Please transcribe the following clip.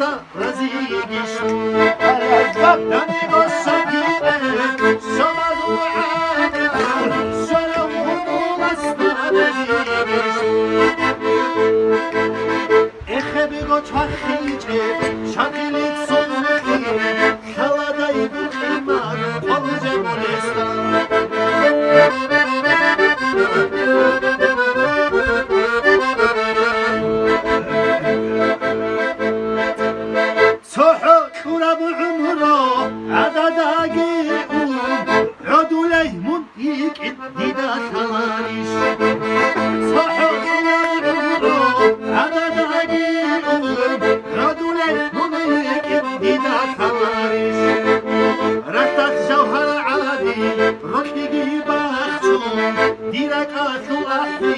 da razıgiş Dani gossagine Somazu ana Solamu masna razıgiş Ehebi goçahice Şakilit sonluki Kaladayı bukimar Olce molestan ركبي باخشون ديرك أخو أحلى